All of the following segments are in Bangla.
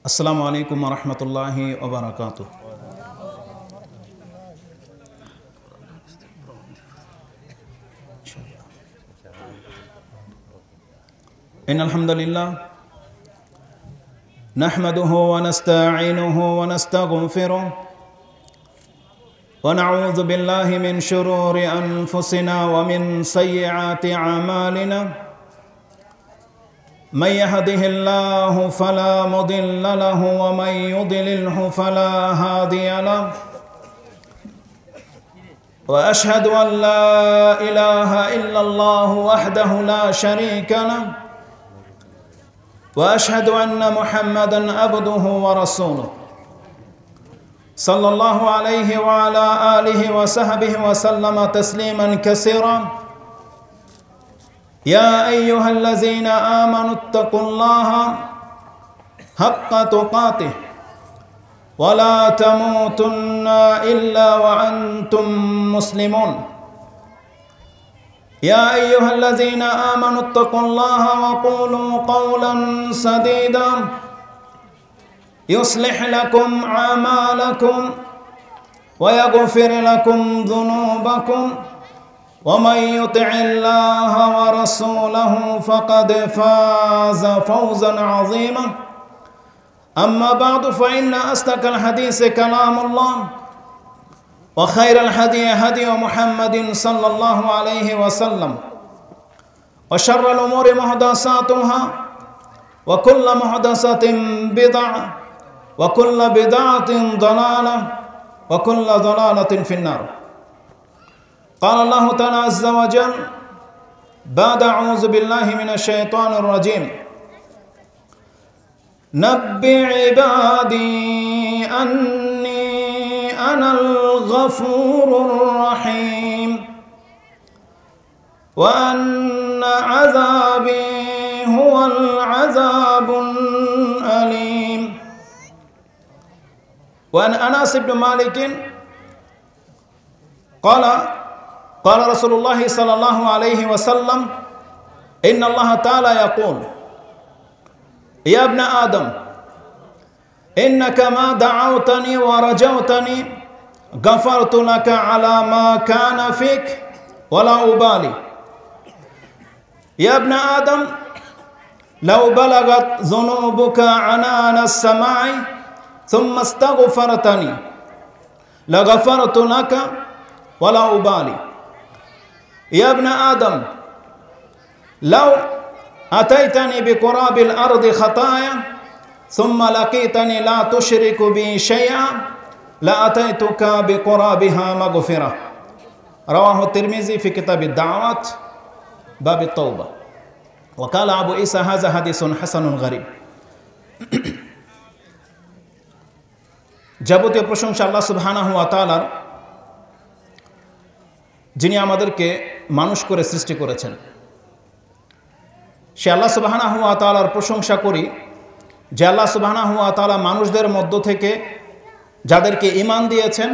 আসসালামু আলাইকুম ওয়া রাহমাতুল্লাহি ওয়া বারাকাতুহু। ইন্নাল হামদালিল্লাহ নাহমাদুহু ওয়া নাস্তাঈনুহু ওয়া নাস্তাগফিরুহ ওয়া নাউযু বিল্লাহি মিন শুরুরি আনফুসিনা ওয়া মিন সাইয়্যাতি আমালিনা। من يهده الله فلا مضل له ومن يضلله فلا هادي له وأشهد أن لا إله إلا الله وحده لا شريك له وأشهد أن محمدا عبده ورسوله صلى الله عليه وعلى آله وصحبه وسلم تسليما كثيرا. يا أيها الذين آمنوا اتقوا الله حق تقاته ولا تموتن إلا وأنتم مسلمون. يا أيها الذين آمنوا اتقوا الله وقولوا قولا سديدا يصلح لكم أعمالكم ويغفر لكم ذنوبكم ومن يطع الله ورسوله فقد فاز فوزا عظيما. أما بعد فإن أصدق الحديث كلام الله وخير الهدي هدي محمد صلى الله عليه وسلم وشر الأمور محدثاتها وكل محدثة بدعة وكل بدعة ضلالة وكل ضلالة في النار. قال الله تعالى عز وجل بعد أعوذ بالله من الشيطان الرجيم نبئ عبادي أني أنا الغفور الرحيم وأن عذابي هو العذاب الأليم. وأن أنس بن مالك قال رسول الله صلى الله عليه وسلم إن الله تعالى يقول يا ابن آدم إنك ما دعوتني ورجوتني غفرت لك على ما كان فيك ولا أبالي. يا ابن آدم لو بلغت ذنوبك عنان السماء ثم استغفرتني لغفرت لك ولا أبالي. يا ابن آدم لو أتيتني بقراب الأرض خطايا ثم لقيتني لا تشرك بي شيئا لأتيتك بقرابها مغفرة. رواه الترمذي في كتاب الدعوات باب التوبة. وقال أبو عيسى هذا حديث حسن غريب. যাবতীয় প্রশংসা আল্লাহ সুবহানাহু ওয়া তাআলার, যিনি আমাদেরকে মানুষ করে সৃষ্টি করেছেন। সে আল্লাহ সুবহানাহু ওয়া তাআলার প্রশংসা করি যে আল্লাহ সুবহানাহু ওয়া তাআলা মানুষদের মধ্য থেকে যাদেরকে ঈমান দিয়েছেন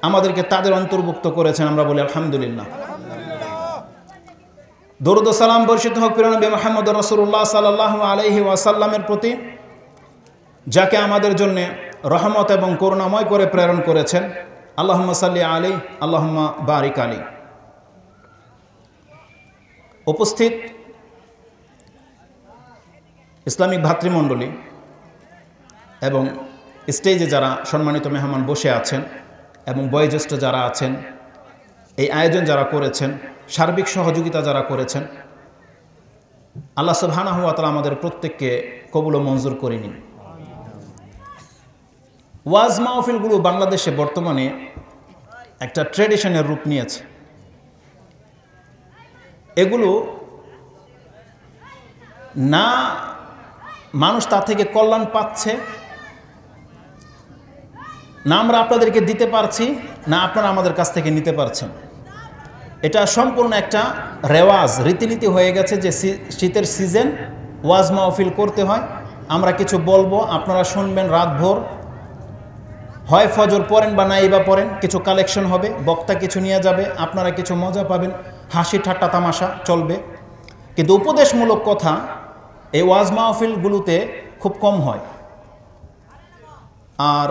আমাদেরকে তাদের অন্তর্ভুক্ত করেছেন। আমরা বলি আলহামদুলিল্লাহ। দরুদ ও সালাম বর্ষিত হোক প্রিয় নবী মুহাম্মদ রাসূলুল্লাহ সাল্লাল্লাহু আলাইহি ওয়াসাল্লামের প্রতি, যাকে আমাদের জন্য রহমত এবং করুণাময় করে প্রেরণ করেছেন। আল্লাহুম্মা সাল্লি আলাইহি আল্লাহুম্মা বারিক আলাইহি। উপস্থিত ইসলামিক ভাতৃমণ্ডলী এবং স্টেজে যারা সম্মানিত মেহমান বসে আছেন এবং বয়োজ্যেষ্ঠ যারা আছেন, এই আয়োজন যারা করেছেন, সার্বিক সহযোগিতা যারা করেছেন, আল্লাহ সুবহানাহু ওয়া তাআলা আমাদের প্রত্যেককে কবুল ও মঞ্জুর করে নিন। ওয়াজ মাহফিলগুলো বাংলাদেশে বর্তমানে একটা ট্র্যাডিশনের রূপ নিয়েছে। এগুলো না মানুষ তার থেকে কল্যাণ পাচ্ছে, না আমরা আপনাদেরকে দিতে পারছি, না আপনারা আমাদের কাছ থেকে নিতে পারছেন। এটা সম্পূর্ণ একটা রেওয়াজ, রীতিনীতি হয়ে গেছে যে শীতের সিজন ওয়াজ মাহফিল করতে হয়। আমরা কিছু বলবো, আপনারা শুনবেন রাতভর, হয় ফজর পড়েন বা নাইবা পড়েন, কিছু কালেকশন হবে, বক্তা কিছু নিয়ে যাবে, আপনারা কিছু মজা পাবেন, হাসি ঠাট্টা তামাশা চলবে। কিন্তু উপদেশমূলক কথা এই ওয়াজ মাহফিলগুলোতে খুব কম হয়। আর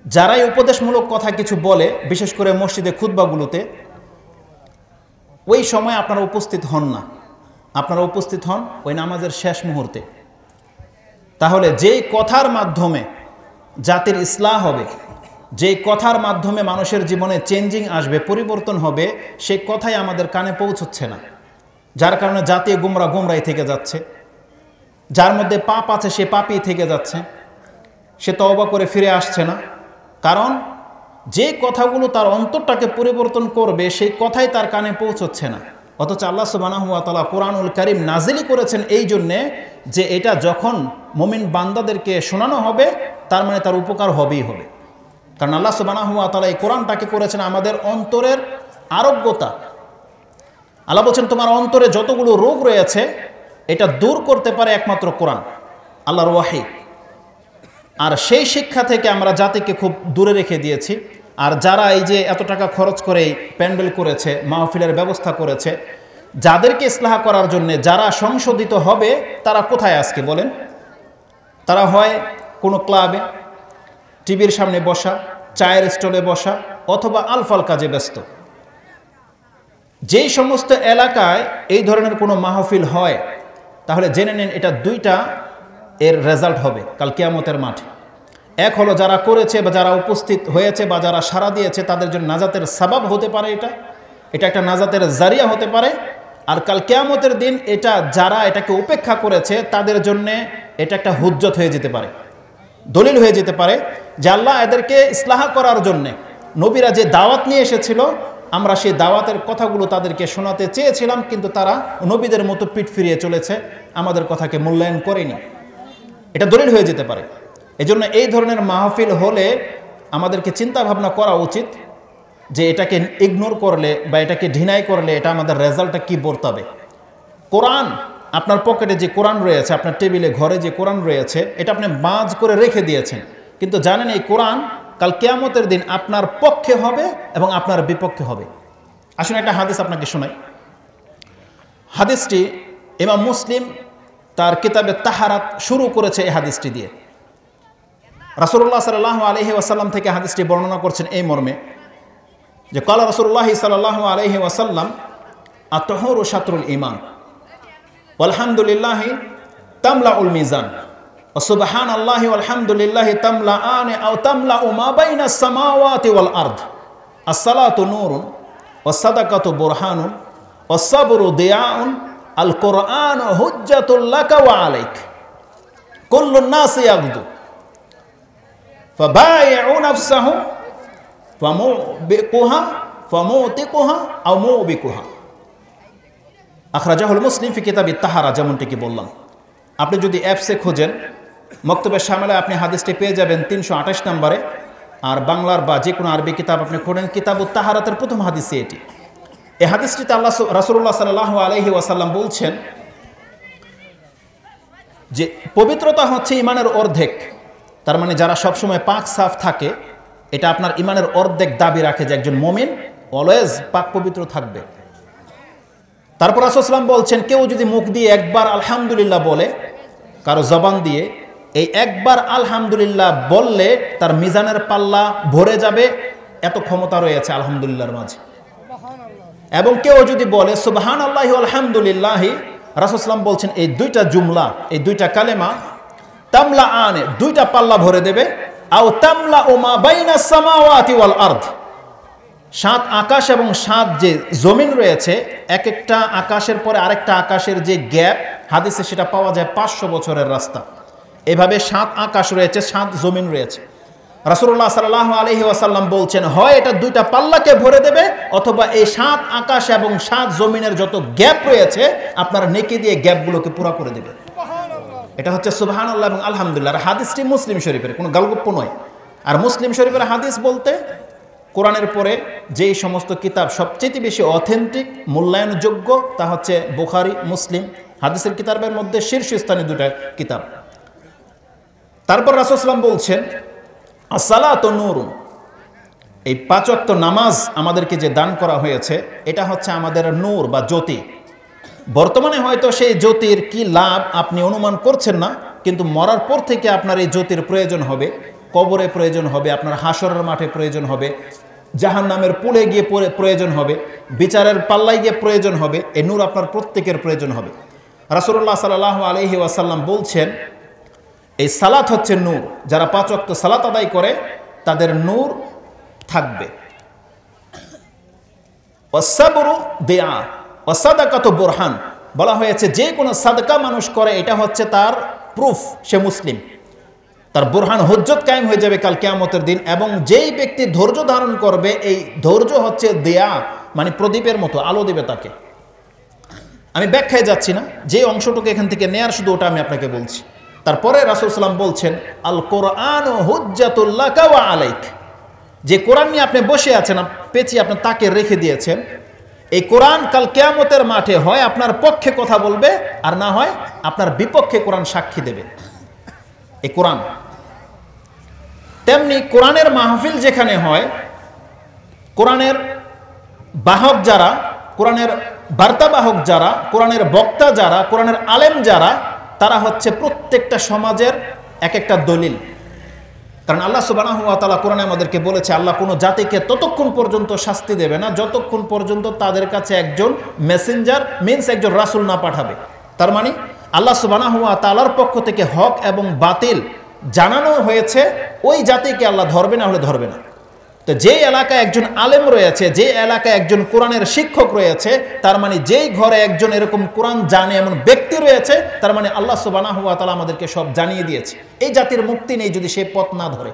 যারাই উপদেশমূলক কথা কিছু বলে, বিশেষ করে মসজিদে খুতবাগুলোতে, ওই সময় আপনারা উপস্থিত হন না, আপনারা উপস্থিত হন ওই নামাজের শেষ মুহূর্তে। তাহলে যেই কথার মাধ্যমে জাতির ইসলাহ হবে, যেই কথার মাধ্যমে মানুষের জীবনে চেঞ্জিং আসবে, পরিবর্তন হবে, সেই কথাই আমাদের কানে পৌঁছচ্ছে না, যার কারণে জাতি গুমরাই থেকে যাচ্ছে। যার মধ্যে পাপ আছে সে পাপই থেকে যাচ্ছে, সে তওবা করে ফিরে আসছে না। কারণ যে কথাগুলো তার অন্তরটাকে পরিবর্তন করবে সেই কথাই তার কানে পৌঁছচ্ছে না। অথচ আল্লাহ সুবহানাহু ওয়া তাআলা কোরআনুল কারীম নাজিল করেছেন এই জন্যে যে এটা যখন মুমিন বান্দাদেরকে শোনানো হবে তার মানে তার উপকার হবেই হবে। কারণ আল্লাহ সুবহানাহু ওয়া তাআলা এই কোরআনটাকে করেছেন আমাদের অন্তরের আরোগ্যতা। আল্লাহ বলছেন তোমার অন্তরে যতগুলো রোগ রয়েছে এটা দূর করতে পারে একমাত্র কোরআন, আল্লাহর ওয়াহী। আর সেই শিক্ষা থেকে আমরা জাতিকে খুব দূরে রেখে দিয়েছি। আর যারা এই যে এত টাকা খরচ করে প্যান্ডেল করেছে, মাহফিলের ব্যবস্থা করেছে, যাদেরকে ইসলাহ করার জন্য যারা সংশোধিত হবে তারা কোথায় আজকে বলেন? তারা হয় কোনো ক্লাবে, টিভির সামনে বসা, চায়ের স্টলে বসা, অথবা আলফাল কাজে ব্যস্ত। যেই সমস্ত এলাকায় এই ধরনের কোনো মাহফিল হয় তাহলে জেনে নেন এটা দুইটা এর রেজাল্ট হবে কাল কিয়ামতের মাঠে। এক হলো যারা করেছে বা যারা উপস্থিত হয়েছে বা যারা সাড়া দিয়েছে তাদের জন্য নাজাতের সাবাব হতে পারে, এটা একটা নাজাতের জারিয়া হতে পারে। আর কাল কিয়ামতের দিন এটা যারা এটাকে উপেক্ষা করেছে তাদের জন্যে এটা একটা হুজ্জত হয়ে যেতে পারে, দলিল হয়ে যেতে পারে যে আল্লাহ এদেরকে ইসলাহ করার জন্যে নবীরা যে দাওয়াত নিয়ে এসেছিল আমরা সেই দাওয়াতের কথাগুলো তাদেরকে শোনাতে চেয়েছিলাম, কিন্তু তারা নবীদের মতো পিঠ ফিরিয়ে চলেছে, আমাদের কথাকে মূল্যায়ন করেনি। এটা দলিল হয়ে যেতে পারে। এজন্য এই ধরনের মাহফিল হলে আমাদেরকে চিন্তা ভাবনা করা উচিত যে এটাকে ইগনোর করলে বা এটাকে ঢিনাই করলে এটা আমাদের রেজাল্টটা কী বর্তাবে। কোরআন, আপনার পকেটে যে কোরআন রয়েছে, আপনার টেবিলে ঘরে যে কোরআন রয়েছে, এটা আপনি বাজ করে রেখে দিয়েছেন, কিন্তু জানেন এই কোরআন কাল কিয়ামতের দিন আপনার পক্ষে হবে এবং আপনার বিপক্ষে হবে। আসুন একটা হাদিস আপনাকে শোনাই। হাদিসটি ইমাম মুসলিম তার কিতাবে তাহারাত শুরু করেছে এই হাদিসটি দিয়ে। রাসূলুল্লাহ সাল্লাল্লাহু আলাইহি ওয়াসাল্লাম থেকে হাদিসটি বর্ণনা করছেন এই মর্মে যে ক্বালা রাসূলুল্লাহ সাল্লাল্লাহু আলাইহি ওয়াসাল্লাম আত-তাহুরু শাতরুল ঈমান ওয়ালহামদুলিল্লাহি তামলাউল মিজান ওয়া সুবহানাল্লাহি ওয়ালহামদুলিল্লাহি তামলাআন আও তামলাউ মা বাইনাস সামাওয়াতি ওয়াল আরদ। আস-সালাতু নূরুন ওয়াস সাদাকাতু বুরহানুন ওয়াস সাবরু দিয়াউন আল কোরআন হুজ্জাতুল লাকা ওয়া আলাইক কুল্লুন নাসি ইয়াগদু ফাবাইউ নাফসাহু ফামুবিকুহা ফামুতিকুহা আও মুবিকুহা। আখরাজাহুল মুসলিম ফি কিতাবিত তাহারা, যেমনটি কি বললাম। আপনি যদি অ্যাপসে খোঁজেন মক্তবে শামিলে আপনি হাদিসটি পেয়ে যাবেন 328 নম্বরে। আর বাংলার বা যে কোনো আরবি কিতাব আপনি খোঁজেন কিতাবুত তাহারাতের প্রথম হাদিসে এটি। এই হাদিসটিতে রাসূলুল্লাহ সাল্লাল্লাহু আলাইহি ওয়াসাল্লাম বলছেন যে পবিত্রতা হচ্ছে ইমানের অর্ধেক। তার মানে যারা সবসময় পাক সাফ থাকে এটা আপনার ইমানের অর্ধেক দাবি রাখে যে একজন মুমিন অলওয়েজ পাক পবিত্র থাকবে। তারপর রাসূল সাল্লাল্লাহু আলাইহি ওয়াসাল্লাম বলছেন কেউ যদি মুখ দিয়ে একবার আলহামদুলিল্লাহ বলে, কারো জবান দিয়ে, এই একবার আলহামদুলিল্লাহ বললে তার মিজানের পাল্লা ভরে যাবে, এত ক্ষমতা রয়েছে আলহামদুলিল্লাহর মাঝে। এবং কেউ যদি বলে সুবহানাল্লাহি ওয়া আলহামদুলিল্লাহি, রাসূল সাল্লাল্লাহু আলাইহি ওয়াসাল্লাম বলছেন এই দুইটা জুমলা, এই দুইটা কালেমা তামলা আনে, দুইটা পাল্লা ভরে দেবে। আও তামলা মা বাইনাস সামাওয়াতি ওয়াল আরদ, 7 আকাশ এবং 7 যে জমিন রয়েছে, এক একটা আকাশের পরে আরেকটা আকাশের যে গ্যাপ হাদিসে সেটা পাওয়া যায় 500 বছরের রাস্তা। এভাবে 7 আকাশ রয়েছে, 7 জমিন রয়েছে। রাসূলুল্লাহ সাল্লাল্লাহু আলাইহি ওয়াসাল্লাম বলছেন হয় এটা দুইটা পাল্লাকে ভরে দেবে, অথবা এই 7 আকাশ এবং 7 জমিনের যত গ্যাপ রয়েছে আপনার নেকি দিয়ে গ্যাপগুলোকে পুরো করে দেবে। এটা হচ্ছে সুবহানাল্লাহ এবং আলহামদুলিল্লাহ। আর হাদিসটি মুসলিম শরীফের, কোনো গল্প নয়। আর মুসলিম শরীফের হাদিস বলতে কোরআনের পরে যেই সমস্ত কিতাব সবচেয়ে বেশি অথেন্টিক, মূল্যায়নযোগ্য, তা হচ্ছে বুখারী, মুসলিম। হাদিসের কিতাবের মধ্যে শীর্ষস্থানে দুটা কিতাব। তারপর রাসূল সাল্লাল্লাহু আলাইহি ওয়াসাল্লাম বলছেন as-salatu nurun, এই 5 ওয়াক্ত নামাজ আমাদেরকে যে দান করা হয়েছে এটা হচ্ছে আমাদের নূর বা জ্যোতি। বর্তমানে হয়তো সেই জ্যোতির কি লাভ আপনি অনুমান করছেন না, কিন্তু মরার পর থেকে আপনার এই জ্যোতির প্রয়োজন হবে, কবরে প্রয়োজন হবে, আপনার হাসরের মাঠে প্রয়োজন হবে, জাহান্নামের পুলে গিয়ে প্রয়োজন হবে, বিচারের পাল্লায় গিয়ে প্রয়োজন হবে। এই নূর আপনার প্রত্যেকের প্রয়োজন হবে। রাসূলুল্লাহ সাল্লাল্লাহু আলাইহি ওয়াসাল্লাম বলছেন, এই সালাত হচ্ছে নূর। যারা 5 ওয়াক্ত সালাত আদায় করে তাদের নূর থাকবে। ওয়াসসাবরু দিয়া ওয়াসাদাকাতু বুরহান, বলা হয়েছে যে কোনো সাদকা মানুষ করে এটা হচ্ছে তার প্রুফ, সে মুসলিম, তার বুরহান হুজ্জত কায়েম হয়ে যাবে কাল কিয়ামতের দিন। এবং যেই ব্যক্তি ধৈর্য ধারণ করবে, এই ধৈর্য হচ্ছে দেয়া, মানে প্রদীপের মতো আলো দেবে তাকে। আমি ব্যাখ্যায় যাচ্ছি না, যে অংশটুকু এখান থেকে নেয়ার শুধু ওটা আমি আপনাকে বলছি। তারপরে রাসূল সাল্লাম বলছেন, আল কোরআনু হুজ্জাতুল লাকা ওয়া আলাইক, যে কোরআন নিয়ে আপনি বসে আছেন, পেঁচিয়ে আপনার তাকে রেখে দিয়েছেন, এই কোরআন কাল কিয়ামতের মাঠে হয় আপনার পক্ষে কথা বলবে, আর না হয় আপনার বিপক্ষে কোরআন সাক্ষী দেবে। এই কোরআন তেমনি কোরআনের মাহফিল যেখানে হয়, কোরআনের বাহক যারা, কোরআনের বার্তাবাহক যারা, কোরআনের বক্তা যারা, কোরআনের আলেম যারা, তারা হচ্ছে প্রত্যেকটা সমাজের এক একটা দলিল। কারণ আল্লাহ সুবহানাহু ওয়া তাআলা কোরআনে আমাদেরকে বলেছে, আল্লাহ কোনো জাতিকে ততক্ষণ পর্যন্ত শাস্তি দেবে না যতক্ষণ পর্যন্ত তাদের কাছে একজন মেসেঞ্জার মিন্স একজন রাসূল না পাঠাবে। তার মানে আল্লাহ সুবহানাহু ওয়া তাআলার পক্ষ থেকে হক এবং বাতিল জানানো হয়েছে, ওই জাতিকে আল্লাহ ধরবে, না হলে ধরবে না। তো যে এলাকায় একজন আলেম রয়েছে, যে এলাকায় একজন কোরআনের শিক্ষক রয়েছে, তার মানে যেই ঘরে একজন এরকম কোরআন জানে এমন ব্যক্তি রয়েছে, তার মানে আল্লাহ সুবহানাহু ওয়া তাআলা আমাদেরকে সব জানিয়ে দিয়েছে। এই জাতির মুক্তি নেই যদি সে পথ না ধরে।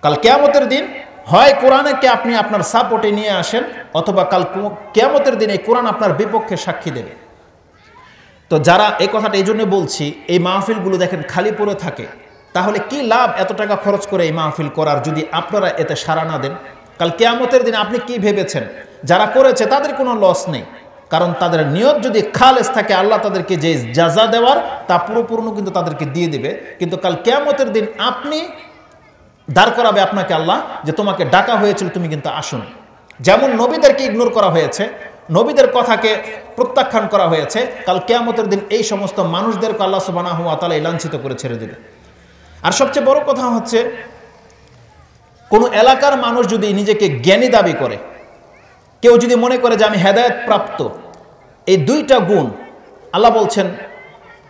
কাল কিয়ামতের দিন হয় কোরআনকে আপনি আপনার সাপোর্টে নিয়ে আসেন, অথবা কাল কিয়ামতের দিন এই কোরআন আপনার বিপক্ষে সাক্ষী দেবে। তো যারা এই কথাটা এই জন্য বলছি, এই মাহফিলগুলো দেখেন খালি পড়ে থাকে, তাহলে কি লাভ এত টাকা খরচ করে এই মাহফিল করার, যদি আপনারা এতে সাড়া না দেন? কাল কিয়ামতের দিন আপনি কি ভেবেছেন? যারা করেছে তাদের কোনো লস নেই, কারণ তাদের নিয়ত যদি খালেস থাকে, আল্লাহ তাদেরকে যে জাযা দেওয়ার তা পুরোপূর্ণ কিন্তু তাদেরকে দিয়ে দিবে। কিন্তু কাল কিয়ামতের দিন আপনি দাঁড় করাবে আপনাকে আল্লাহ, যে তোমাকে ডাকা হয়েছিল, তুমি কিন্তু আসুন। যেমন নবীদেরকে ইগনোর করা হয়েছে, নবীদের কথাকে প্রত্যাখ্যান করা হয়েছে, কাল কিয়ামতের দিন এই সমস্ত মানুষদেরকে আল্লাহ সুবহানাহু ওয়া তাআলা লাঞ্ছিত করে ছেড়ে দেবে। আর সবচেয়ে বড় কথা হচ্ছে, কোনো এলাকার মানুষ যদি নিজেকে জ্ঞানী দাবি করে, কেউ যদি মনে করে যে আমি হেদায়েত প্রাপ্ত, এই দুইটা গুণ আল্লাহ বলছেন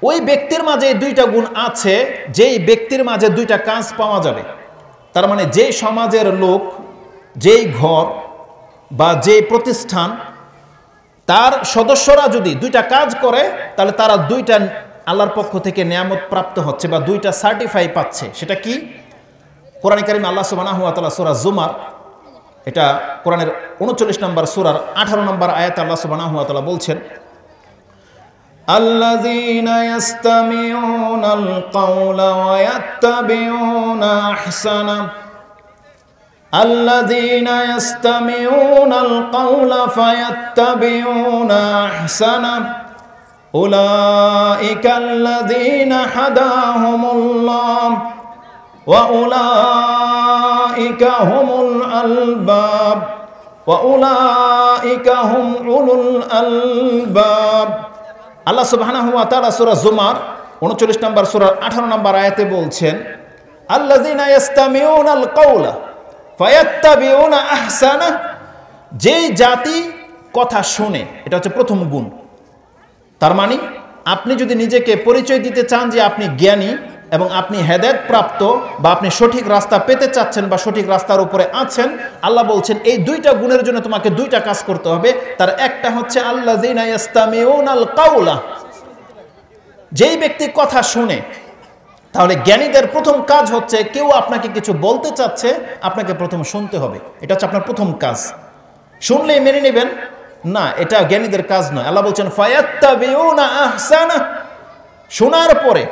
ওই ব্যক্তির মাঝে এই দুইটা গুণ আছে, যেই ব্যক্তির মাঝে দুইটা কাজ পাওয়া যাবে। তার মানে যেই সমাজের লোক, যেই ঘর বা যেই প্রতিষ্ঠান, তার সদস্যরা যদি দুইটা কাজ করে, তাহলে তারা দুইটা আল্লাহর পক্ষ থেকে নিয়ামত প্রাপ্ত হচ্ছে বা দুইটা সার্টিফাই পাচ্ছে। সেটা কি? কোরআনে কারিমে আল্লাহ সুবহানাহু ওয়া তাআলা সূরা জুমার, এটা কোরআনের 39 নম্বর সূরার 18 নম্বর আয়াতে আল্লাহ সুবহানাহু ওয়া তাআলা বলছেন, আল্লাযীনা ইয়াস্তামিউনাল কাওলা ওয়া ইয়াত্তাবিউনা আহসানা, আল্লাযীনা ইয়াস্তামিউনাল কাওলা ফায়াত্তাবিউনা আহসানা, উলাইকা আল্লাযীনা হাদাহুমুল্লাহ ওয়া উলাইকা হুমুল আলবাব ওয়া উলাইকা হুম উলুল আলবাব। আল্লাহ সুবহানাহু ওয়া তাআলা সূরা জুমার 39 নম্বর সূরার 18 নম্বর আয়াতে বলছেন, আল্লাযীনা ইয়াস্তামিউনাল কাওলা ফায়াত্তাবিউনা আহসানা, যেই জাতি কথা শুনে, এটা হচ্ছে প্রথম গুণ। তার মানে আপনি যদি নিজেকে পরিচয় দিতে চান যে আপনি জ্ঞানী এবং আপনি হেদায়েত প্রাপ্ত, বা আপনি সঠিক রাস্তা পেতে চাচ্ছেন বা সঠিক রাস্তার উপরে আছেন, আল্লাহ বলছেন এই দুইটা গুণের জন্য তোমাকে দুইটা কাজ করতে হবে। তার একটা হচ্ছে আল্লাযীনা ইয়াস্তামিউনাল কাওলা, যেই ব্যক্তি কথা শুনে। তাহলে জ্ঞানীদের প্রথম কাজ হচ্ছে, কেউ আপনাকে কিছু বলতে চাচ্ছে, আপনাকে প্রথম শুনতে হবে। এটা হচ্ছে আপনার প্রথম কাজ। শুনলেই মেনে নেবেন না, এটা জ্ঞানীদের কাজ নয়। আল্লাহ বলছেন ফায়াত্তাবিউনা আহসানা, শোনার পরে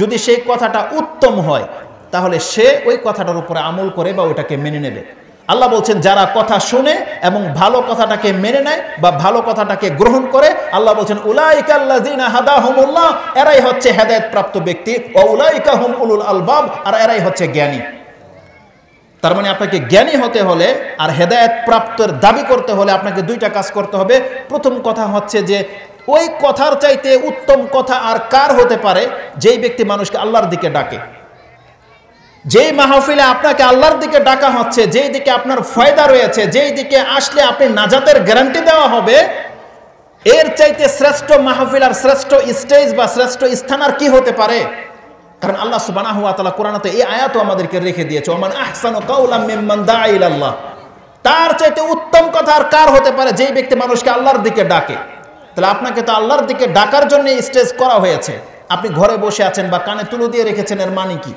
যদি সেই কথাটা উত্তম হয়, তাহলে সে ওই কথাটার উপরে আমল করে বা ওইটাকে মেনে নেবে। আল্লাহ বলছেন যারা কথা শুনে এবং ভালো কথাটাকে মেনে নেয় বা ভালো কথাটাকে গ্রহণ করে, আল্লাহ বলছেন উলাইকা আল্লাযীনা হাদাহুমুল্লাহ, এরাই হচ্ছে হেদায়েত প্রাপ্ত ব্যক্তি, ওয়া উলাইকা হুম উলুল আলবাব, আর এরাই হচ্ছে জ্ঞানী। তার মানে আপনাকে জ্ঞানী হতে হলে আর হেদায়েত প্রাপ্তের দাবি করতে হলে আপনাকে দুইটা কাজ করতে হবে। প্রথম কথা হচ্ছে যে ওই কথার চাইতে উত্তম কথা আর কার হতে পারে যেই ব্যক্তি মানুষকে আল্লাহর দিকে ডাকে। যেই মাহফিলে আপনাকে আল্লাহর দিকে ডাকা হচ্ছে, যেই দিকে আপনার ফায়দা রয়েছে, যেই দিকে আসলে আপনি নাজাতের গ্যারান্টি দেওয়া হবে, এর চাইতে শ্রেষ্ঠ মাহফিল আর শ্রেষ্ঠ স্টেজ বা শ্রেষ্ঠ স্থান আর কি হতে পারে? কারণ আল্লাহ সুবহানাহু ওয়া তাআলা কোরআনে এই আয়াতও আমাদেরকে রেখে দিয়েছে, ওমান আহসানু কাওলাম মিম্মান দাআ ইলাল্লাহ। তার চাইতে উত্তম কথা আর কার হতে পারে যেই ব্যক্তি মানুষকে আল্লাহর দিকে ডাকে। তাহলে আপনাকে তো আল্লাহর দিকে ডাকার জন্য স্টেজ করা হয়েছে। আপনি ঘরে বসে আছেন বা কানে তুলো দিয়ে রেখেছেন, এর মানে কি?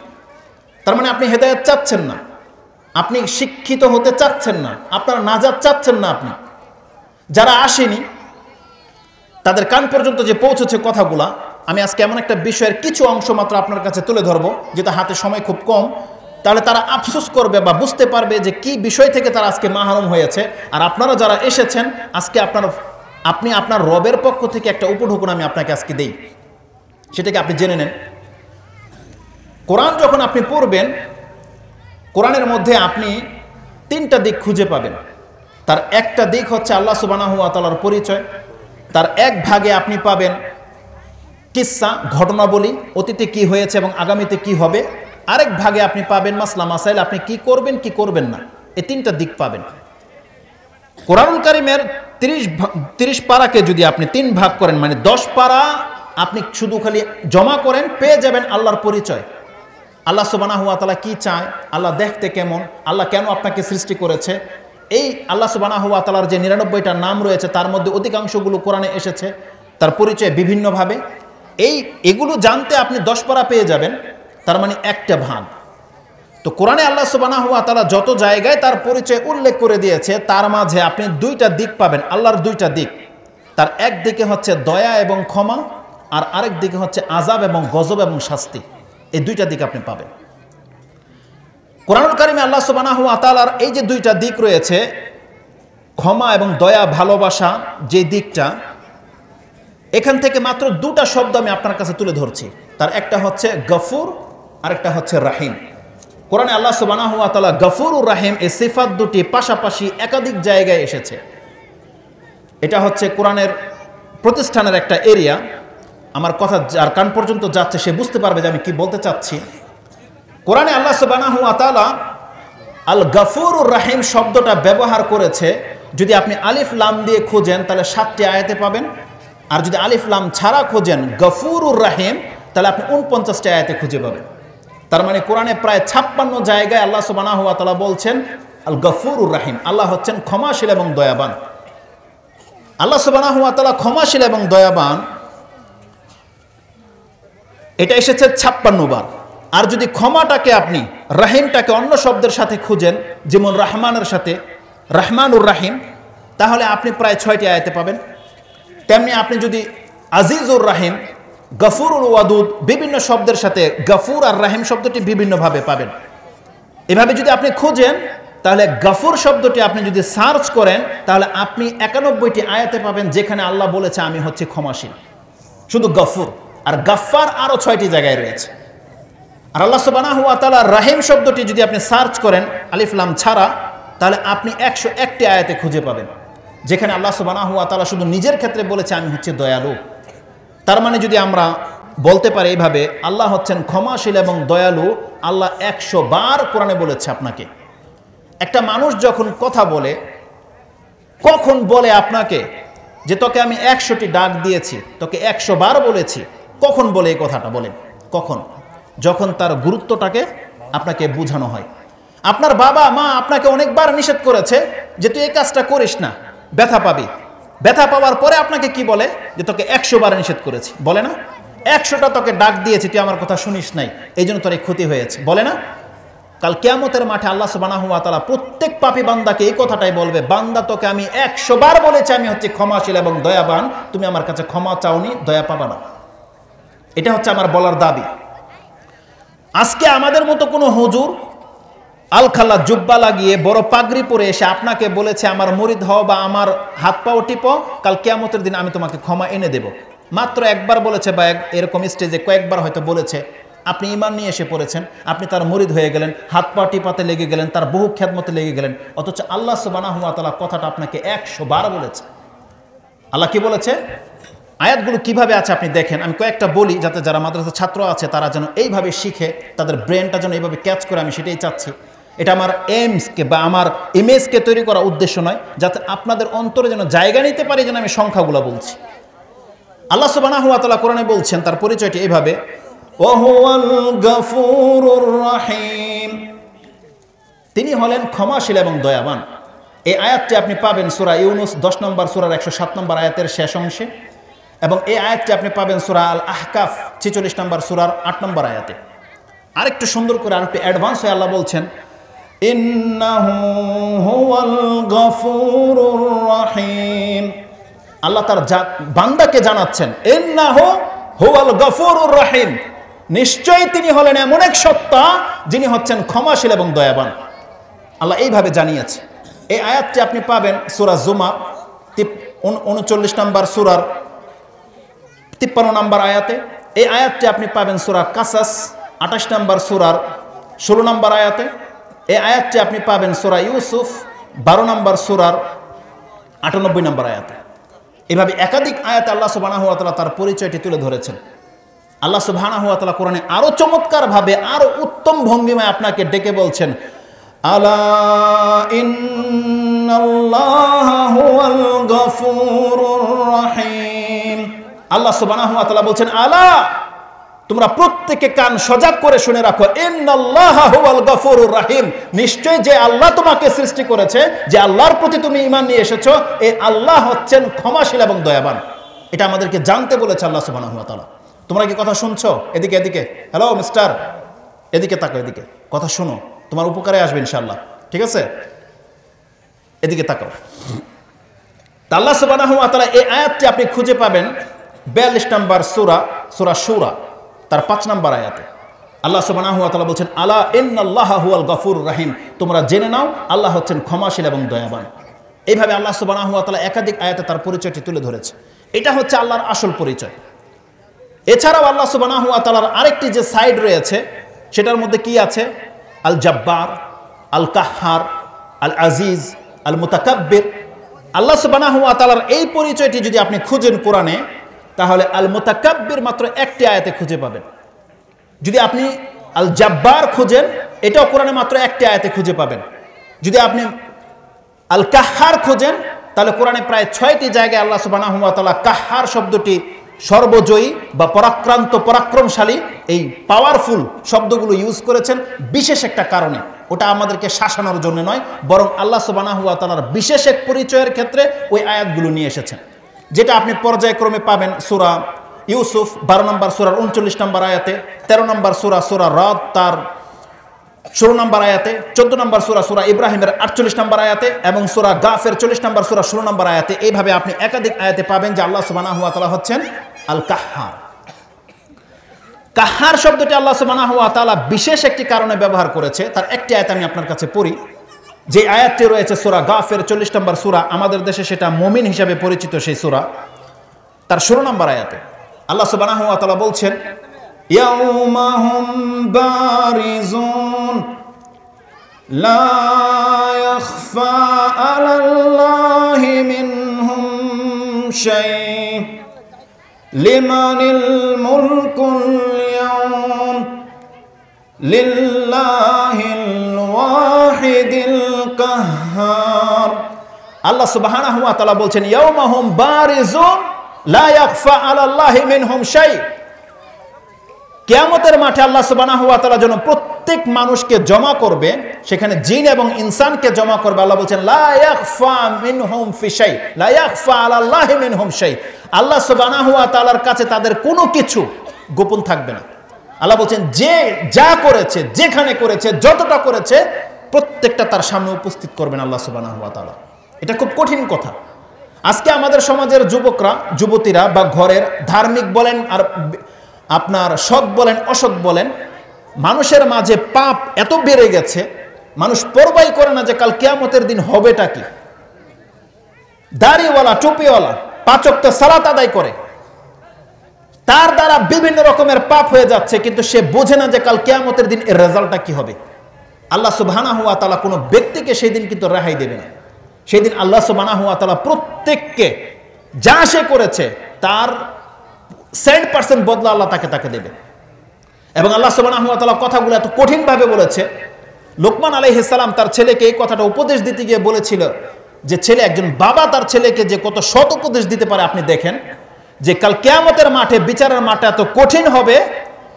তার মানে আপনি হেদায়েত চাচ্ছেন না, আপনি শিক্ষিত হতে চাচ্ছেন না, আপনার নাজাত চাচ্ছেন না। আপনি যারা আসেনি তাদের কান পর্যন্ত যে পৌঁছেছে কথাগুলা, আমি আজকে এমন একটা বিষয়ের কিছু অংশ মাত্র আপনার কাছে তুলে ধরবো, যেটা হাতে সময় খুব কম, তাহলে তারা আফসোস করবে বা বুঝতে পারবে যে কি বিষয় থেকে তারা আজকে মাহরুম হয়েছে। আর আপনারা যারা এসেছেন আজকে আপনি আপনার রবের পক্ষ থেকে একটা উপঢৌকন আমি আপনাকে আজকে দেই, সেটাকে আপনি জেনে নেন। কোরআন যখন আপনি পড়বেন, কোরআনের মধ্যে আপনি তিনটা দিক খুঁজে পাবেন। তার একটা দিক হচ্ছে আল্লাহ সুবহানাহু ওয়া তাআলার পরিচয়, তার এক ভাগে আপনি পাবেন কিসসা, ঘটনাবলী, অতীতে কি হয়েছে এবং আগামীতে কি হবে। আরেক ভাগে আপনি পাবেন মাসলা মাসাইল, আপনি কি করবেন কি করবেন না, এই তিনটা দিক পাবেন। কোরআনুল কারীমের 30 পারাকে যদি আপনি 3 ভাগ করেন, মানে 10 পারা আপনি শুধু খালি জমা করেন, পেয়ে যাবেন আল্লাহর পরিচয়। আল্লাহ সুবহানাহু ওয়া তাআলা কি চায়, আল্লাহ দেখতে কেমন, আল্লাহ কেন আপনাকে সৃষ্টি করেছে। এই আল্লাহ সুবহানাহু ওয়া তাআলার যে 99টা নাম রয়েছে তার মধ্যে অধিকাংশগুলো কোরআনে এসেছে, তার পরিচয় বিভিন্নভাবে। এগুলো জানতে আপনি 10 পারা পেয়ে যাবেন, তার মানে একটা ভাগ। তো কোরআনে আল্লাহ সুবহানাহু ওয়া তাআলা যত জায়গায় তার পরিচয় উল্লেখ করে দিয়েছে, তার মাঝে আপনি 2টা দিক পাবেন, আল্লাহর 2টা দিক। তার এক দিকে হচ্ছে দয়া এবং ক্ষমা, আর আরেক দিকে হচ্ছে আযাব এবং গজব এবং শাস্তি। এই 2টা দিক আপনি পাবেন কোরআনুল কারীমে। আল্লাহ সুবহানাহু ওয়া তাআলার এই যে 2টা দিক রয়েছে, ক্ষমা এবং দয়া, ভালোবাসা, যে দিকটা, এখান থেকে মাত্র 2টা শব্দ আমি আপনার কাছে তুলে ধরছি। তার একটা হচ্ছে গফুর, আর একটা হচ্ছে রাহিম। কোরআনে আল্লাহ সুবহানাহু ওয়া তাআলা গফুর ও রাহিম এই সিফাত দুটি পাশাপাশি একাধিক জায়গায় এসেছে। এটা হচ্ছে কোরআনের প্রতিষ্ঠানের একটা এরিয়া। আমার কথা যার কান পর্যন্ত যাচ্ছে সে বুঝতে পারবে যে আমি কি বলতে চাচ্ছি। কোরআনে আল্লাহ সুবহানাহু ওয়া তাআলা আল গফুর ও রাহিম শব্দটা ব্যবহার করেছে। যদি আপনি আলিফ লাম দিয়ে খোঁজেন তাহলে 7টি আয়াতে পাবেন, আর যদি আলিফ লাম ছাড়া খোঁজেন গফুর ও রাহিম তাহলে আপনি 49টি আয়াতে খুঁজে পাবেন। তার মানে কোরআনে প্রায় 56 জায়গায় আল্লাহ সুবহানাহু ওয়া তাআলা বলছেন আল গফুর ও রাহিম। আল্লাহ হচ্ছেন ক্ষমাশীল এবং দয়াবান। আল্লাহ সুবহানাহু ওয়া তাআলা ক্ষমাশীল এবং দয়াবান, এটা এসেছে 56 বার। আর যদি ক্ষমাটাকে আপনি রাহিমটাকে অন্য শব্দের সাথে খুঁজেন, যেমন রহমানের সাথে রহমানুর রাহিম, তাহলে আপনি প্রায় 6টি আয়াতে পাবেন। তেমনি আপনি যদি আজিজুর রাহিম, গফুরুল ওয়াদুদ, বিভিন্ন শব্দের সাথে গফুর আর রাহিম শব্দটি বিভিন্নভাবে পাবেন। এভাবে যদি আপনি খুঁজেন তাহলে গফুর শব্দটি আপনি যদি সার্চ করেন তাহলে আপনি 91টি আয়াতে পাবেন যেখানে আল্লাহ বলেছে আমি হচ্ছে ক্ষমাশীল, শুধু গফুর। আর গাফফার আরও 6টি জায়গায় রয়েছে। আর আল্লাহ সুবহানাহু ওয়া তাআলা রাহিম শব্দটি যদি আপনি সার্চ করেন আলিফ লাম ছাড়া, তাহলে আপনি 101টি আয়াতে খুঁজে পাবেন যেখানে আল্লাহ সুবহানাহু ওয়া তাআলা শুধু নিজের ক্ষেত্রে বলেছে আমি হচ্ছে দয়ালু। তার মানে যদি আমরা বলতে পারি এইভাবে, আল্লাহ হচ্ছেন ক্ষমাশীল এবং দয়ালু। আল্লাহ 100 বার কোরআনে বলেছে আপনাকে। একটা মানুষ যখন কথা বলে, কখন বলে আপনাকে যে তোকে আমি 100টি ডাক দিয়েছি, তোকে 100 বার বলেছি, কখন বলে এই কথাটা বলেন? কখন? যখন তার গুরুত্বটাকে আপনাকে বোঝানো হয়। আপনার বাবা মা আপনাকে অনেকবার নিষেধ করেছে যে তুই এই কাজটা করিস না, ব্যথা পাবি। ব্যথা পাওয়ার পরে আপনাকে কি বলে? যে তোকে 100 বার নিষেধ করেছি, বলে না? 100টা তোকে ডাক দিয়েছি, তুই আমার কথা শুনিস নাই, এই জন্য তোর এই ক্ষতি হয়েছে, বলে না? কাল কিয়ামতের মাঠে আল্লাহ সুবহানাহু ওয়া তাআলা প্রত্যেক পাপী বান্দাকে এই কথাটাই বলবে, বান্দা তোকে আমি 100 বার বলেছি আমি হচ্ছে ক্ষমাশীল এবং দয়াবান, তুমি আমার কাছে ক্ষমা চাওনি, দয়া পাবা না। এটা হচ্ছে আমার বলার দাবি। আজকে আমাদের মতো কোনো হুজুর আলখাল্লা জুব্বা লাগিয়ে বড় পাগড়ি পরে এসে আপনাকে বলেছে আমার মুরিদ হও বা আমার হাত পাও টিপো, কাল কিয়ামতের দিন আমি তোমাকে ক্ষমা এনে দেব। মাত্র একবার বলেছে বা এরকম স্টেজে কয়েকবার হয়তো বলেছে, আপনি ঈমান নিয়ে এসে পড়েছেন, আপনি তার মুরিদ হয়ে গেলেন, হাত পা টিপাতে লেগে গেলেন, তার বহু খেদমতে লেগে গেলেন। অথচ আল্লাহ সুবহানাহু ওয়া তাআলা কথাটা আপনাকে 100 বার বলেছে। আল্লাহ কি বলেছে? আয়াতগুলো কিভাবে আছে আপনি দেখেন, আমি কয়েকটা বলি যাতে যারা মাদ্রাসার ছাত্র আছে তারা যেন এইভাবে শিখে, তাদের ব্রেনটা যেন এইভাবে ক্যাচ করে, আমি সেটাই চাচ্ছি। এটা আমার এইমসকে বা আমার ইমেজকে তৈরি করা উদ্দেশ্য নয়, যাতে আপনাদের অন্তরে যেন জায়গা নিতে পারি, যেন আমি সংখ্যাগুলো বলছি। আল্লাহ সুবহানাহু ওয়া তাআলা কোরআনে বলছেন, তার পরিচয়টি এইভাবে, ওয়া হুয়াল গফুরুর রহিম, তিনি হলেন ক্ষমাশীল এবং দয়াবান। এই আয়াতটি আপনি পাবেন সূরা ইউনূস 10 নম্বর সূরার 107 নম্বর আয়াতের শেষ অংশে, এবং এই আয়াতটি আপনি পাবেন সূরা আল আহকাফ 46 নম্বর সূরার 8 নম্বর আয়াতে। আরেকটু সুন্দর করে, আরেকটু অ্যাডভান্স হয়ে আল্লাহ বলছেন, ইন্নাহু হুয়াল গফুরুর রহিম, আল্লাহ তার বান্দাকে জানাচ্ছেন, ইন্নাহু হুয়াল গফুরুর রহিম, নিশ্চয়ই তিনি হলেন এমন এক সত্তা যিনি হচ্ছেন ক্ষমাশীল এবং দয়াবান। আল্লাহ এইভাবে জানিয়েছে। এই আয়াতটি আপনি পাবেন সূরা জুমার 39 নম্বর সূরার 53 নম্বর আয়াতে। এই আয়াতটি আপনি পাবেন সূরা কাসাস 28 নম্বর সূরার 16 নম্বর আয়াতে। এই আয়াতটি আপনি পাবেন সূরা ইউসুফ 12 নম্বর সূরার 98 নম্বর আয়াতে। এভাবে একাধিক আয়াতে আল্লাহ সুবহানাহু ওয়া তাআলা তার পরিচয়টি তুলে ধরেছেন। আল্লাহ সুবহানাহু ওয়া তাআলা কোরআনে আরো চমৎকারভাবে, আরো উত্তম ভঙ্গিমায় আপনাকে ডেকে বলছেন, আলা ইন্নাল্লাহা হুয়াল গফুরুর রহিম। আল্লাহ সুবহানাহু ওয়া তাআলা বলছেন, আলা, তোমরা প্রত্যেকে কান সজাগ করে শুনে রাখো, ইন্নাল্লাহা হুয়াল গফুরুর রহিম, নিশ্চয় যে আল্লাহ তোমাকে সৃষ্টি করেছে, যে আল্লাহর প্রতি তুমি ঈমান নিয়ে এসেছো, এই আল্লাহ হচ্ছেন ক্ষমাশীল এবং দয়াবান। এটা আমাদেরকে জানতে বলেছে আল্লাহ সুবহানাহু ওয়া তাআলা। তোমরা কি কথা শুনছো? এদিকে এদিকে, হ্যালো মিস্টার, এদিকে তাকো, এদিকে কথা শোনো, তোমার উপকারে আসবে ইনশাআল্লাহ, ঠিক আছে? এদিকে তাকাও। আল্লাহ সুবহানাহু ওয়া তাআলা এই আয়াতটি আপনি খুঁজে পাবেন 42 নম্বর সূরা, সূরা শূরা, তার 5 নম্বর আয়াতে। আল্লাহ সুবহানাহু ওয়া তাআলা বলছেন, আলা ইন্নাল্লাহা হুয়াল গফুরুর রহিম, তোমরা জেনে নাও আল্লাহ হচ্ছেন ক্ষমাশীল এবং দয়াবান। এইভাবে আল্লাহ সুবহানাহু ওয়া তাআলা একাধিক আয়াতে তার পরিচয়টি তুলে ধরেছে। এটা হচ্ছে আল্লাহর আসল পরিচয়। এছাড়াও আল্লাহ সুবহানাহু ওয়া তাআলার আরেকটি যে সাইড রয়েছে, সেটার মধ্যে কি আছে? আল জাব্বার, আল কাহ্হার, আল আজিজ, আল মুতাকাব্বির। আল্লাহ সুবহানাহু ওয়া তাআলার এই পরিচয়টি যদি আপনি খুঁজেন কোরআনে, তাহলে আল মুতাকাব্বির মাত্র একটি আয়াতে খুঁজে পাবেন। যদি আপনি আল জাব্বার খুঁজেন, এটাও কোরআনে মাত্র একটি আয়াতে খুঁজে পাবেন। যদি আপনি আল কাহ্হার খোঁজেন, তাহলে কোরআনে প্রায় 6টি জায়গায় আল্লাহ সুবহানাহু ওয়া তাআলা কাহ্হার শব্দটি সর্বজয়ী বা পরাক্রান্ত, পরাক্রমশালী, এই পাওয়ারফুল শব্দগুলো ইউজ করেছেন বিশেষ একটা কারণে। ওটা আমাদেরকে শাসানোর জন্য নয়, বরং আল্লাহ সুবহানাহু ওয়া তাআলার বিশেষ এক পরিচয়ের ক্ষেত্রে ওই আয়াতগুলো নিয়ে এসেছেন, যেটা আপনি পর্যায়ক্রমে পাবেন সূরা ইউসুফ 12 নম্বর সূরার 39 নম্বর আয়াতে, 13 নম্বর সূরা, সূরা রাদ তার 16 নম্বর আয়াতে, 14 নম্বর সূরা, সূরা ইব্রাহিমের 48 নম্বর আয়াতে, এবং সূরা গাফের 40 নম্বর সূরা 16 নম্বর আয়াতে। এইভাবে আপনি একাধিক আয়াতে পাবেন যে আল্লাহ সুবহানাহু ওয়া তাআলা হচ্ছেন আল কাহ্হার। কাহ্হার শব্দটি আল্লাহ সুবহানাহু ওয়া তাআলা বিশেষ একটি কারণে ব্যবহার করেছে। তার একটি আয়াত আমি আপনার কাছে পড়ি, যে আয়াতটি রয়েছে সূরা গাফের 40 নম্বর সূরা, আমাদের দেশে সেটা মুমিন হিসাবে পরিচিত সেই সূরা, তার 16 নম্বর আয়াতে আল্লাহ সুবহানাহু ওয়া তাআলা বলছেন, ইয়াউমা হুম বারিজুন লা ইয়াখফা আলাল্লাহি মিনহুম শাই লিমানিল মুলকুল ইয়াউম লিল্লাহিল ওয়াহিদিল কাহ্হার। আল্লাহ সুবহানাহু ওয়া তাআলা বলছেন, ইয়াউমা হুম বারিজুন লা ইয়াখফা আলাল্লাহি মিনহুম শাই। কিয়ামতের মাঠে আল্লাহ সুবহানাহু ওয়া তাআলা যখন প্রত্যেক মানুষকে জমা করবে, সেখানে জিন এবং ইনসানকে জমা করবে, আল্লাহ বলছেন লা ইয়াখফা মিনহুম ফি শাই, লা ইয়াখফা আলাল্লাহি মিনহুম শাই। আল্লাহ সুবহানাহু ওয়া তাআলার কাছে তাদের কোনো কিছু গোপন থাকবে না। আল্লাহ বলছেন, যে যা করেছে, যেখানে করেছে, যতটা করেছে, প্রত্যেকটা তার সামনে উপস্থিত করবেন আল্লাহ সুবহানাহু ওয়া তাআলা। এটা খুব কঠিন কথা। আজকে আমাদের সমাজের যুবকরা, যুবতীরা বা ঘরের ধার্মিক বলেন আর আপনার সৎ বলেন, অসৎ বলেন, মানুষের মাঝে পাপ এত বেড়ে গেছে, মানুষ পরবাই করে না যে কাল কিয়ামতের দিন হবেটা কি। দাড়িওয়ালা, টুপিওয়ালা 5 ওয়াক্ত সালাত আদায় করে, তার দ্বারা বিভিন্ন রকমের পাপ হয়ে যাচ্ছে, কিন্তু সে বোঝে না যে কাল কিয়ামতের দিন এর রেজাল্টটা কি হবে। আল্লাহ সুবহানাহু ওয়া তাআলা কোনো ব্যক্তিকে সেই দিন কিন্তু রেহাই দেবে না। সেই দিন আল্লাহ সুবহানাহু ওয়া তাআলা প্রত্যেককে যা সে করেছে তার 100% বদলা আল্লাহ তাকে দেবে। এবং আল্লাহ সুবহানাহু ওয়া তাআলা কথাগুলো এত কঠিনভাবে বলেছে। লোকমান আলাইহিস সালাম তার ছেলেকে এই কথাটা উপদেশ দিতে গিয়ে বলেছিল যে ছেলে, একজন বাবা তার ছেলেকে যে কত সৎ উপদেশ দিতে পারে আপনি দেখেন, যে কাল কিয়ামতের মাঠে, বিচারের মাঠে এত কঠিন হবে,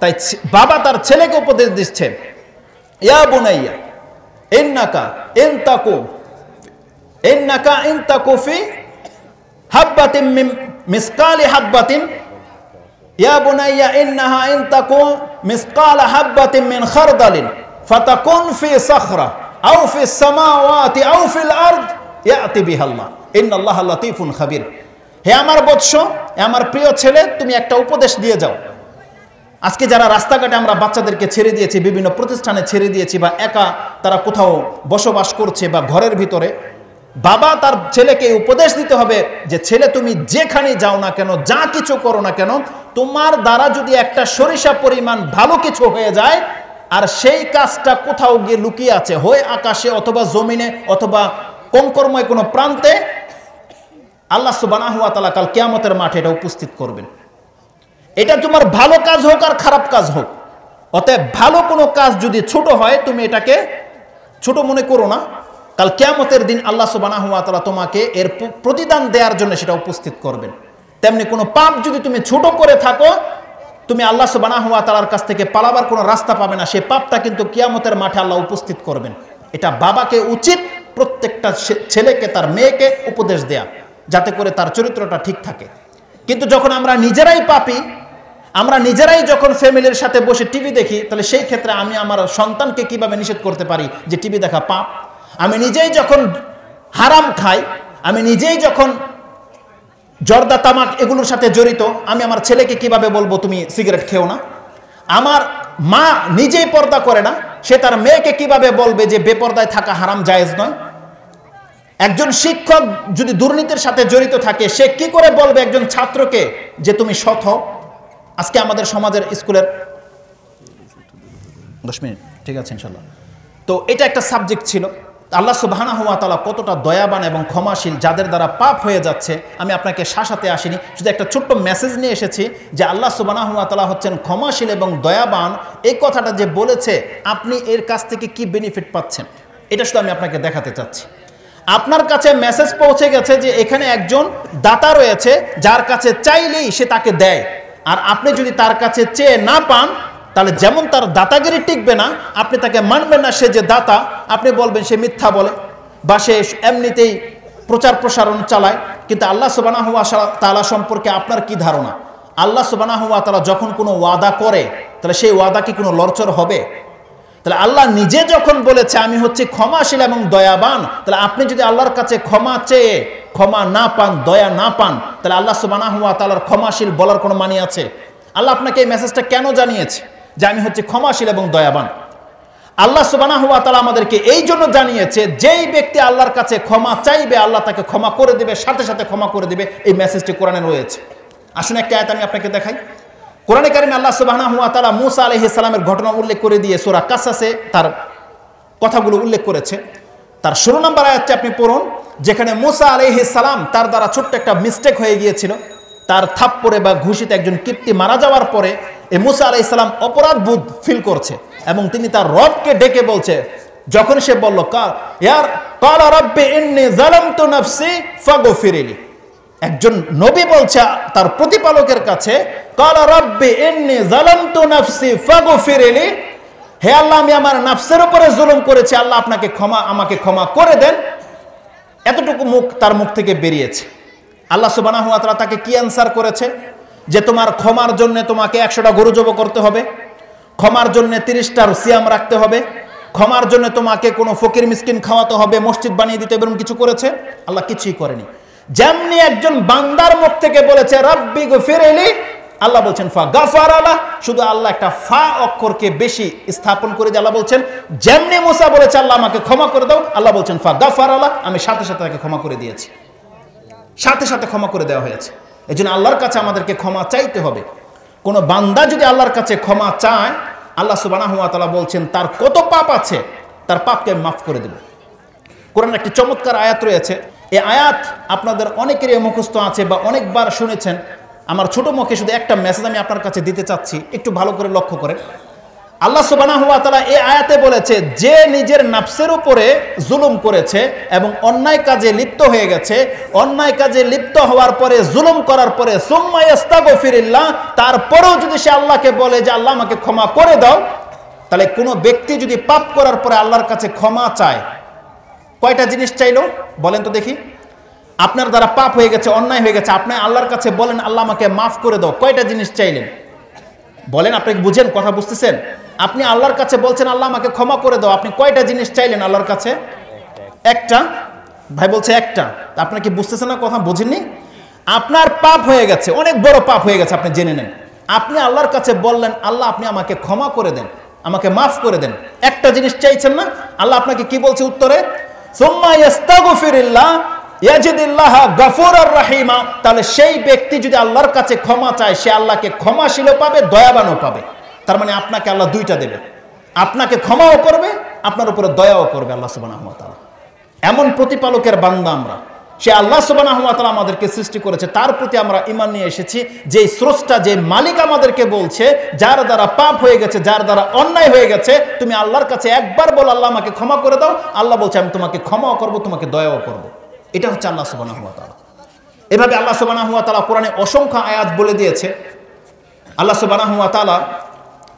তাই বাবা তার ছেলেকে উপদেশ দিচ্ছে, ইয়া বুনাইয়া ইন্নাকা ইন তাকু ফি হাববাতিন মিন মিসকালি হাববাতিন ইয়া বুনাইয়া ইন্নাহা ইন তাকু মিসকালা হাববাতিন মিন খারদালিন ফাতাকুন ফি সাখরা আও ফি সামাওয়াতি আও ফিল আরদ ইয়াতি বিহাল্লাহ ইন্নাল্লাহা লাতীফুন খাবীর। হে আমার বৎস, হে আমার প্রিয় ছেলে, তুমি একটা উপদেশ দিয়ে যাও। আজকে যারা রাস্তাঘাটে আমরা বাচ্চাদেরকে ছেড়ে দিয়েছি, বিভিন্ন প্রতিষ্ঠানে ছেড়ে দিয়েছি, বা একা তারা কোথাও বসবাস করছে বা ঘরের ভিতরে, বাবা তার ছেলেকে উপদেশ দিতে হবে যে ছেলে, তুমি যেখানে যাও না কেন, যা কিছু করো না কেন, তোমার দ্বারা যদি একটা সরিষা পরিমাণ ভালো কিছু হয়ে যায়, আর সেই কাজটা কোথাও গিয়ে লুকিয়ে আছে, হয় আকাশে অথবা জমিনে অথবা কঙ্করময় কোনো প্রান্তে, আল্লাহ সুবহানাহু ওয়া তাআলা কাল কিয়ামতের মাঠে এটা উপস্থিত করবেন। এটা তোমার ভালো কাজ হোক আর খারাপ কাজ হোক। অতএব ভালো কোনো কাজ যদি ছোট হয়, তুমি এটাকে ছোট মনে করো না। কাল কিয়ামতের দিন আল্লাহ সুবহানাহু ওয়া তাআলা তোমাকে এর প্রতিদান দেওয়ার জন্য সেটা উপস্থিত করবেন। তেমনি কোনো পাপ যদি তুমি ছোট করে থাকো, তুমি আল্লাহ সুবহানাহু ওয়া তাআলার কাছ থেকে পালাবার কোনো রাস্তা পাবে না। সেই পাপটা কিন্তু কিয়ামতের মাঠে আল্লাহ উপস্থিত করবেন। এটা বাবাকে উচিত প্রত্যেকটা ছেলেকে, তার মেয়েকে উপদেশ দেয়া, যাতে করে তার চরিত্রটা ঠিক থাকে। কিন্তু যখন আমরা নিজেরাই পাপী, আমরা নিজেরাই যখন ফ্যামিলির সাথে বসে টিভি দেখি, তাহলে সেই ক্ষেত্রে আমি আমার সন্তানকে কিভাবে নিষেধ করতে পারি যে টিভি দেখা পাপ? আমি নিজেই যখন হারাম খাই, আমি নিজেই যখন জর্দা তামাক এগুলোর সাথে জড়িত, আমি আমার ছেলেকে কিভাবে বলবো তুমি সিগারেট খেও না? আমার মা নিজেই পর্দা করে না, সে তার মেয়েকে কিভাবে বলবে যে বেপর্দায় থাকা হারাম, জায়েজ নয়? একজন শিক্ষক যদি দুর্নীতির সাথে জড়িত থাকে, সে কি করে বলবে একজন ছাত্রকে যে তুমি সৎ হও? আজকে আমাদের সমাজের স্কুলের 10 মিনিট, ঠিক আছে ইনশাল্লাহ। তো এটা একটা সাবজেক্ট ছিল। আল্লাহ সুবহানাহু ওয়া তাআলা কতটা দয়াবান এবং ক্ষমাশীল, যাদের দ্বারা পাপ হয়ে যাচ্ছে। আমি আপনাকে শাসাতে আসিনি, শুধু একটা ছোট্ট মেসেজ নিয়ে এসেছি যে আল্লাহ সুবহানাহু ওয়া তাআলা হচ্ছেন ক্ষমাশীল এবং দয়াবান। এই কথাটা যে বলেছে, আপনি এর কাছ থেকে কি বেনিফিট পাচ্ছেন, এটা শুধু আমি আপনাকে দেখাতে চাচ্ছি। আপনার কাছে মেসেজ পৌঁছে গেছে যে এখানে একজন দাতা রয়েছে, যার কাছে চাইলেই সে তাকে দেয়। আর আপনি যদি তার কাছে চেয়ে না পান, তাহলে যেমন তার দাতাগিরি টিকবে না, আপনি তাকে মানবেন না সে যে দাতা, আপনি বলবেন সে মিথ্যা বলে বা সে এমনিতেই প্রচার প্রসারণ চালায়। কিন্তু আল্লাহ সুবহানাহু ওয়া তাআলা সম্পর্কে আপনার কি ধারণা? আল্লাহ সুবহানাহু ওয়া তাআলা যখন কোনো ওয়াদা করে, তাহলে সেই ওয়াদা কি কোনো লড়চড় হবে? তাহলে আল্লাহ নিজে যখন বলেছে আমি হচ্ছে ক্ষমাশীল এবং দয়াবান, তাহলে আপনি যদি আল্লাহর কাছে ক্ষমা চেয়ে ক্ষমা না পান, দয়া না পান, তাহলে আল্লাহ সুবহানাহু ওয়া তাআলার ক্ষমাশীল বলার কোনো মানে আছে? আল্লাহ আপনাকে এই মেসেজটা কেন জানিয়েছে যে আমি হচ্ছে ক্ষমাশীল এবং দয়াবান? আল্লাহ সুবহানাহু ওয়া তাআলা আমাদেরকে এই জন্য জানিয়েছে, যেই ব্যক্তি আল্লাহর কাছে ক্ষমা চাইবে, আল্লাহ তাকে ক্ষমা করে দেবে, সাথে সাথে ক্ষমা করে দেবে। এই মেসেজটি কোরআনে রয়েছে। আসুন একটা আয়াত আমি আপনাকে দেখাই। কোরআনে কারিমে আল্লাহ সুবহানাহু ওয়া তাআলা মূসা আলাইহিস সালামের ঘটনা উল্লেখ করে দিয়ে সূরা কাসাসে তার কথাগুলো উল্লেখ করেছে। তার 16 নম্বর আয়াতটি আপনি পড়ুন, যেখানে মূসা আলাইহিস সালাম, তার দ্বারা ছোট্ট একটা মিস্টেক হয়ে গিয়েছিল। তার থাপ্পড়ে বা ঘুষিতে একজন কিপ্তি মারা যাওয়ার পরে এই মূসা আলাইহিস সালাম অপরাধ বোধ ফিল করছে এবং তিনি তার রবকে ডেকে বলছে, যখন সে বলল ক্বালা রাব্বি ইন্নী যালামতু নাফসি ফাগফিরলি, একজন নবী বলছে তার প্রতিপালকের কাছে, ক্বালা রাব্বি ইন্নী যালামতু নাফসি ফাগফিরলি, হে আল্লাহ আমি আমার নফসের উপরে জুলুম করেছি, আল্লাহ আমাকে ক্ষমা করে দেন। এতটুকু তার মুখ থেকে বেরিয়েছে। আল্লাহ সুবহানাহু ওয়া তাআলা তাকে কি অ্যানসার করেছে? যে তোমার ক্ষমার জন্য তোমাকে 100টা গরু জবাই করতে হবে, ক্ষমার জন্য 30টা সিয়াম রাখতে হবে, ক্ষমার জন্য তোমাকে কোনো ফকির মিসকিন খাওয়াতে হবে, মসজিদ বানিয়ে দিতে হবে, এরকম কিছু করেছে? আল্লাহ কিছুই করেনি। যেমনি একজন বান্দার মুখ থেকে বলেছে রাব্বি গফিরলি, আল্লাহ বলছেন ফা গাফারালা, শুধু আল্লাহ একটা ফা অক্ষরকে বেশি স্থাপন করে দিয়ে আল্লাহ বলছেন, যেমনি মুসা বলেছে আল্লাহ আমাকে ক্ষমা করে দাও, আল্লাহ বলছেন ফা গাফারালা, আমি সাথে সাথে তাকে ক্ষমা করে দিয়েছি, সাথে সাথে ক্ষমা করে দেওয়া হয়েছে। এই জন্য আল্লাহর কাছে আমাদেরকে ক্ষমা চাইতে হবে। কোনো বান্দা যদি আল্লাহর কাছে ক্ষমা চায়, আল্লাহ সুবহানাহু ওয়া তাআলা বলছেন তার কত পাপ আছে, তার পাপকে আমি মাফ করে দেব। কোরআনে একটি চমৎকার আয়াত রয়েছে। এই আয়াত আপনাদের অনেকেরই মুখস্থ আছে বা অনেকবার শুনেছেন। আমার ছোট মুখে শুধু একটা মেসেজ আমি আপনার কাছে দিতে চাচ্ছি, একটু ভালো করে লক্ষ্য করেন। আল্লাহ সুবহানাহু ওয়া তাআলা এই আয়াতে বলেছে, যে নিজের নাফসের উপরে জুলুম করেছে এবং অন্যায় কাজে লিপ্ত হয়ে গেছে, অন্যায় কাজে লিপ্ত হওয়ার পরে জুলুম করার পরে সুম্মা ইস্তাগফিরিল্লাহ, তারপরেও যদি সে আল্লাহকে বলে যে আল্লাহ আমাকে ক্ষমা করে দাও, তাহলে কোনো ব্যক্তি যদি পাপ করার পরে আল্লাহর কাছে ক্ষমা চায়, কয়টা জিনিস চাইলো বলেন তো দেখি? আপনার দ্বারা পাপ হয়ে গেছে, অন্যায় হয়ে গেছে, আপনি আল্লাহর কাছে বলেন আল্লাহ আমাকে মাফ করে দাও, কয়টা জিনিস চাইলেন বলেন? আপনি বুঝেন, কথা বুঝতেছেন? আপনি আল্লাহর কাছে বলছেন আল্লাহ আমাকে ক্ষমা করে দাও, আপনি কয়টা জিনিস চাইলেন আল্লাহর কাছে? একটা। ভাই বলছে একটা। আপনার কি বুঝতেছেন না? কথা বুঝেননি? আপনার পাপ হয়ে গেছে, অনেক বড় পাপ হয়ে গেছে, আপনি জেনে নেন। আপনি আল্লাহর কাছে বললেন আল্লাহ আপনি আমাকে ক্ষমা করে দেন, আমাকে মাফ করে দেন, একটা জিনিস চাইছেন না? আল্লাহ আপনাকে কি বলছে উত্তরে? সুম্মা ইস্তাগফিরিল্লাহ ইয়াজিদিল্লাহ গফুরুর রহিমা। তাহলে সেই ব্যক্তি যদি আল্লাহর কাছে ক্ষমা চায়, সে আল্লাহকে ক্ষমাশীলও পাবে, দয়াবানও পাবে। তার মানে আপনাকে আল্লাহ দুইটা দেবে, আপনাকে ক্ষমাও করবে, আপনার উপরে দয়াও করবে আল্লাহ সুবহানাহু ওয়া তাআলা। এমন প্রতিপালকের বান্দা আমরা। সে আল্লাহ সুবহানাহু ওয়া তাআলা আমাদেরকে সৃষ্টি করেছে, তার প্রতি আমরা ঈমান নিয়ে এসেছি। যে স্রষ্টা, যে মালিক আমাদেরকে বলছে যার দ্বারা পাপ হয়ে গেছে, যার দ্বারা অন্যায় হয়ে গেছে, তুমি আল্লাহর কাছে একবার বল আল্লাহ আমাকে ক্ষমা করে দাও, আল্লাহ বলছে আমি তোমাকে ক্ষমাও করব, তোমাকে দয়াও করব। এটা হচ্ছে আল্লাহ সুবহানাহু ওয়া তাআলা। এভাবে আল্লাহ সুবহানাহু ওয়া তাআলা কোরআনে অসংখ্য আয়াত বলে দিয়েছে। আল্লাহ সুবহানাহু ওয়া তাআলা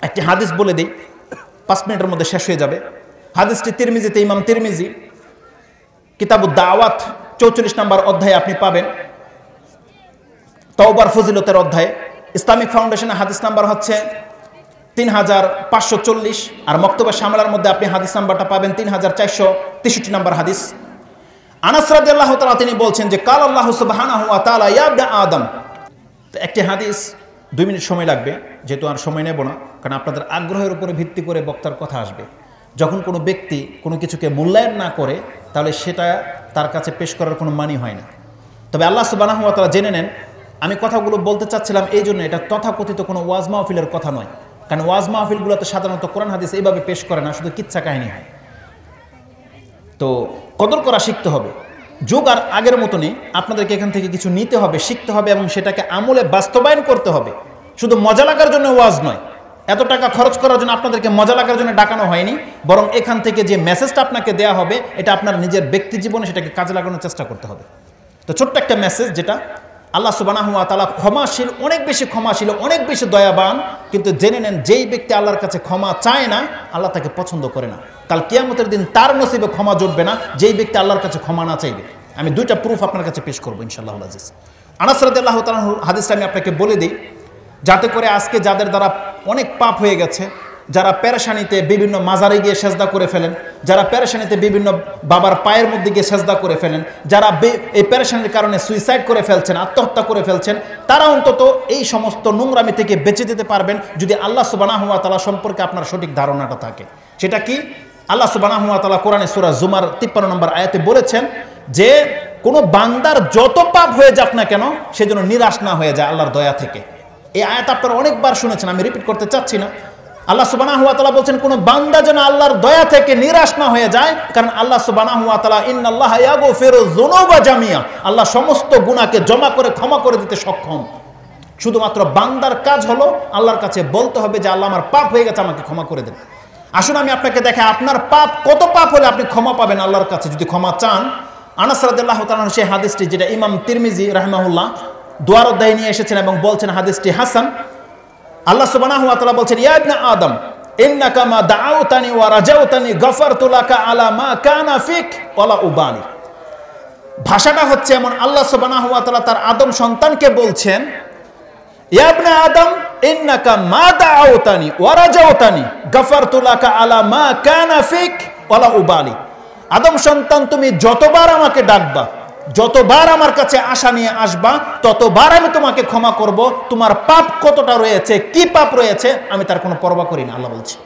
একটি হাদিস বলে দিই, 5 মিনিটের মধ্যে শেষ হয়ে যাবে। হাদিসটি তিরমিজিতে, ইমাম তিরমিজি কিতাবুদ দাওয়াত 44 নম্বর অধ্যায়ে আপনি পাবেন, তওবার ফজিলতের অধ্যায়ে। ইসলামিক ফাউন্ডেশনের হাদিস নাম্বার হচ্ছে 3540, আর মক্তবা শামলার মধ্যে আপনি হাদিস নাম্বারটা পাবেন 3463 নম্বর হাদিস। আনাস রাদিয়াল্লাহু তাআলা তিনি বলছেন যে কাল আল্লাহ সুবহানাহু ওয়া তাআলা ইয়া ইবনা আদম। একটি হাদিস 2 মিনিট সময় লাগবে, যেহেতু আর সময় নেব না, কারণ আপনাদের আগ্রহের উপরে ভিত্তি করে বক্তার কথা আসবে। যখন কোনো ব্যক্তি কোনো কিছুকে মূল্যায়ন না করে, তাহলে সেটা তার কাছে পেশ করার কোনো মানি হয় না। তবে আল্লাহ সুবহানাহু ওয়া তাআলা জেনে নেন, আমি কথাগুলো বলতে চাচ্ছিলাম এই জন্য, এটা তথাকথিত কোনো ওয়াজ মাহফিলের কথা নয়। কারণ ওয়াজ মাহফিলগুলোতে সাধারণত কোরআন হাদিস এইভাবে পেশ করে না, শুধু কিচ্ছা কাহিনী হয়। তো কদর করা শিখতে হবে। যুগ আর আগের মতো নেই, আপনাদেরকে এখান থেকে কিছু নিতে হবে, শিখতে হবে এবং সেটাকে আমলে বাস্তবায়ন করতে হবে। শুধু মজা লাগার জন্য ওয়াজ নয়, এত টাকা খরচ করার জন্য আপনাদেরকে মজা লাগার জন্য ডাকানো হয়নি, বরং এখান থেকে যে মেসেজটা আপনাকে দেয়া হবে, এটা আপনার নিজের ব্যক্তি জীবনে সেটাকে কাজে লাগানোর চেষ্টা করতে হবে। তো ছোট্ট একটা মেসেজ, যেটা আল্লাহ সুবহানাহু ওয়া তাআলা ক্ষমাশীল, অনেক বেশি ক্ষমাশীল, অনেক বেশি দয়াবান। কিন্তু জেনে নেন, যেই ব্যক্তি আল্লাহর কাছে ক্ষমা চায় না, আল্লাহ তাকে পছন্দ করে না। কাল কিয়ামতের দিন তার নসিবে ক্ষমা জুটবে না, যেই ব্যক্তি আল্লাহর কাছে ক্ষমা না চাইবে। আমি 2টা প্রুফ আপনার কাছে পেশ করবো ইনশাআল্লাহ আজিজ। আনাস রাদিয়াল্লাহু তাআলা হাদিসটা আমি আপনাকে বলে দিই, যাতে করে আজকে যাদের দ্বারা অনেক পাপ হয়ে গেছে, যারা পেরেশানিতে বিভিন্ন মাজারে গিয়ে সেজদা করে ফেলেন, যারা পেরেশানিতে বিভিন্ন বাবার পায়ের মধ্যে গিয়ে সেজদা করে ফেলেন, যারা এই পেরেশানির কারণে সুইসাইড করে ফেলছেন, আত্মহত্যা করে ফেলছেন, তারা অন্তত এই সমস্ত নোংরামি থেকে বেঁচে যেতে পারবেন যদি আল্লাহ সুবহানাহু ওয়া তাআলা সম্পর্কে আপনার সঠিক ধারণাটা থাকে। সেটা কি? আল্লাহ সুবহানাহু ওয়া তাআলা কোরআনে সূরা জুমার 53 নম্বর আয়াতে বলেছেন যে কোনো বান্দার যত পাপ হয়ে যাক না কেন, সে যেন নিরাশ না হয়ে যায় আল্লাহর দয়া থেকে। এই আয়াত আপনারা অনেকবার শুনেছেন, আমি রিপিট করতে চাচ্ছি না। আল্লাহ সুবহানাহু ওয়া তাআলা বলছেন কোন বান্দা যেন আল্লাহর দয়া থেকে নিরাশ না হয়ে যায়, কারণ আল্লাহ সুবহানাহু ওয়া তাআলা ইন্নাল্লাহা ইয়াগফিরু যুনুবা জামিয়া, আল্লাহ সমস্ত গুনাহকে জমা করে ক্ষমা করে দিতে সক্ষম। শুধুমাত্র বান্দার কাজ হলো আল্লাহর কাছে বলতে হবে যে আল্লাহ আমার পাপ হয়ে গেছে, আমাকে ক্ষমা করে দেন। আসুন আমি আপনাকে দেখাই আপনার পাপ কত পাপ হলে আপনি ক্ষমা পাবেন আল্লাহর কাছে যদি ক্ষমা চান। আনাস রাদিয়াল্লাহু তাআলা সেই হাদিসটি, যেটা ইমাম তিরমিজি রাহিমাহুল্লাহ দুয়ার অধ্যায়ে নিয়ে এসেছেন এবং বলছেন হাদিসটি হাসান। আল্লাহ সুবহানাহু ওয়া তাআলা বলছেন ইয়া ইবনা আদম ইন্নাকা মা দাআউতানি ওয়া রাজাউতানি গফারতু লাকা আলা মা কানা ফিক ওয়ালা উবানি। ভাষাটা হচ্ছে এমন, আল্লাহ সুবহানাহু ওয়া তাআলা তার আদম সন্তানকে বলছেন ইয়া ইবনা আদম ইন্নাকা মা দাআউতানি ওয়া রাজাউতানি গফারতু লাকা আলা মা কানা ফিক ওয়ালা উবানি। আদম সন্তান, তুমি যতবার আমাকে ডাকবা, যতবার আমার কাছে আশা নিয়ে আসবা, ততবার আমি তোমাকে ক্ষমা করব। তোমার পাপ কতটা রয়েছে, কি পাপ রয়েছে, আমি তার কোনো পরোয়া করি না। আল্লাহ বলছে,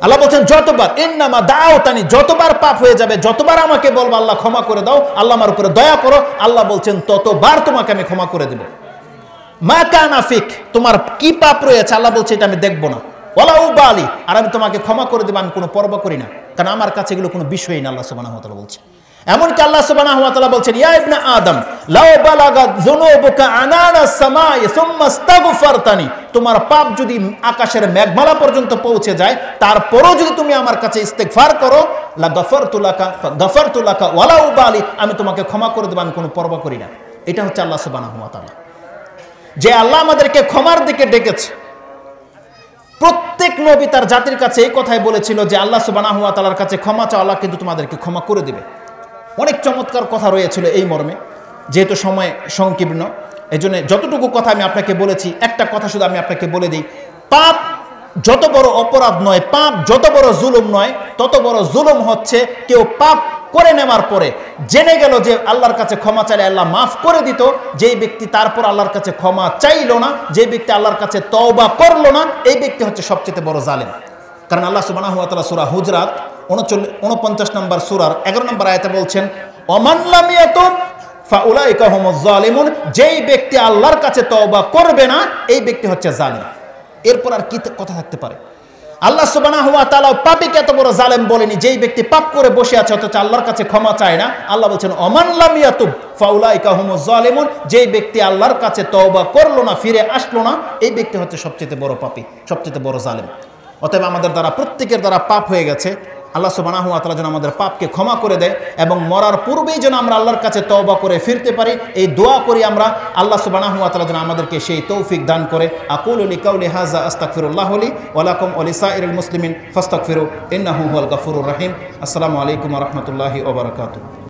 আল্লাহ বলছেন যতবার, ইন্নামা দাআউতানি, যতবার পাপ হয়ে যাবে, যতবার আমাকে বলবো আল্লাহ ক্ষমা করে দাও, আল্লাহ আমার উপরে দয়া করো, আল্লাহ বলছেন ততবার তোমাকে আমি ক্ষমা করে দেব। মা কানা ফিক, তোমার কি পাপ রয়েছে, আল্লাহ বলছে এটা আমি দেখবো না। ওয়ালা উবালি, আর আমি তোমাকে ক্ষমা করে দেব, আমি কোনো পরোয়া করি না, কারণ আমার কাছে এগুলো কোনো বিষয়ই না। আল্লাহ সুবহানাহু ওয়া তাআলা বলছে। এমনকি আল্লাহ সুবহানাহু ওয়া তাআলা বলছেন, ইয়া ইবনে আদম লাউ বালাগাত যুনুবুকা আনানাস সামাই সুম্মা ইস্তাগফারতানি, তোমার পাপ যদি আকাশের মেঘমালা পর্যন্ত পৌঁছে যায়, তারপরও যদি তুমি আমার কাছে ইস্তেগফার করো, লা গাফারতু লাকা ওয়ালা উবালি, আমি তোমাকে ক্ষমা করে দেব, আমি কোনো পরোয়া করি না। এটা হচ্ছে আল্লাহ সুবহানাহু ওয়া তাআলা, যে আল্লাহ আমাদেরকে ক্ষমার দিকে ডেকেছে। প্রত্যেক নবী তার জাতির কাছে এই কথাই বলেছিল যে আল্লাহ সুবহানাহু ওয়া তাআলার কাছে ক্ষমা চাও, আল্লাহ কিন্তু তোমাদেরকে ক্ষমা করে দিবে। অনেক চমৎকার কথা রয়েছিল এই মর্মে, যেহেতু সময় সংকীর্ণ এই জন্য যতটুকু কথা আমি আপনাকে বলেছি, একটা কথা শুধু আমি আপনাকে বলে দিই, পাপ যত বড় অপরাধ নয়, পাপ যত বড় জুলুম নয়, তত বড় জুলুম হচ্ছে কেউ পাপ করে নেওয়ার পরে জেনে গেল যে আল্লাহর কাছে ক্ষমা চাইলে আল্লাহ মাফ করে দিত, যেই ব্যক্তি তারপর আল্লাহর কাছে ক্ষমা চাইল না, যে ব্যক্তি আল্লাহর কাছে তওবা করলো না, এই ব্যক্তি হচ্ছে সবচেয়ে বড় জালেম। কারণ আল্লাহ সুবহানাহু ওয়া তাআলা সূরা হুজরাত 49 নম্বর সূরার 11 নম্বর আয়াতে বলছেন, ওমান লাম ইয়াতুব ফাউলাইকা হুমুজ জালিমুন, যেই ব্যক্তি আল্লাহর কাছে তওবা করবে না, এই ব্যক্তি হচ্ছে জালেম। এরপর আর কি কথা থাকতে পারে? আল্লাহ সুবহানাহু ওয়া তাআলা পাপীকে এত বড় জালেম বলেনি, যেই ব্যক্তি পাপ করে বসে আছে অথচ আল্লাহর কাছে ক্ষমা চায় না। আল্লাহ বলছেন ওমান লাম ইয়াতুব ফাউলাইকা হুমুজ জালিমুন, যেই ব্যক্তি আল্লাহর কাছে তওবা করলো না, ফিরে আসলো না, এই ব্যক্তি হচ্ছে সবচেয়ে বড় পাপী, সবচেয়ে বড় জালেম। অতএব আমাদের দ্বারা, প্রত্যেকের দ্বারা পাপ হয়ে গেছে। আল্লাহ সুবহানাহু ওয়া তাআলা যেন আমাদের পাপকে ক্ষমা করে দেয় এবং মরার পূর্বেই যেন আমরা আল্লাহর কাছে তওবা করে ফিরতে পারি, এই দোয়া করি আমরা। আল্লাহ সুবহানাহু ওয়া তাআলা যেন আমাদেরকে সেই তৌফিক দান করে। আকুলু লিকাউলি হাযা আস্তাগফিরুল্লাহ লি ওয়া লাকুম ওয়া লিসাইরিল মুসলিমিন ফাস্তাগফিরু ইন্নাহু হুয়াল গাফুরুর রহিম। আসসালামু আলাইকুম ওয়া রাহমাতুল্লাহি ওয়া বারাকাতুহু।